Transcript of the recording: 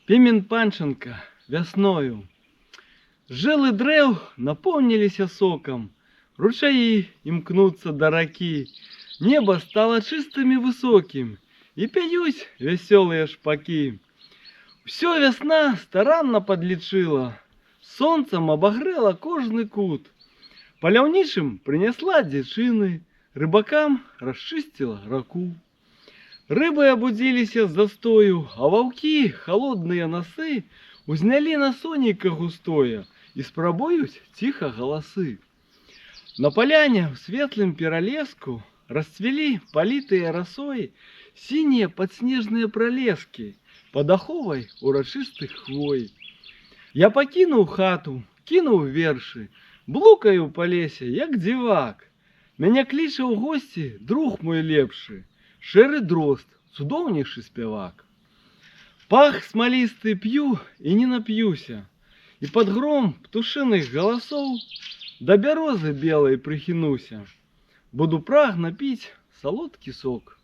Пімен Панченка вясною. Жылы дрэў напоўніліся сокам, ручаі імкнуцца да ракі, неба стала чыстым і высокім, і пяюць вясёлыя шпакі. Усё вясна старанна падлічыла, сонцам абагрэла кожны кут. Паляўнічым прынесла дзічыны, рыбакам расчысціла раку. Рыбы абудзіліся з застою, а ваўкі, халодныя насы, узнялі на сонейка густое і спрабуюць ціха галасы. На паляне ў светлым пералеску расцвілі палітыя расой сінія падснежныя пралескі пад аховай урачыстых хвой. Я пакінуў хату, кінуў вершы, блукаю па лесе, як дзівак. Мяне кліча ў госці друг мой лепшы, шэры дрозд, цудоўнейшы спявак. Пах смалісты п'ю і не нап'юся, і пад гром птушыных галасоў да бярозы белай прыхінуся. Буду прагна піць салодкі сок.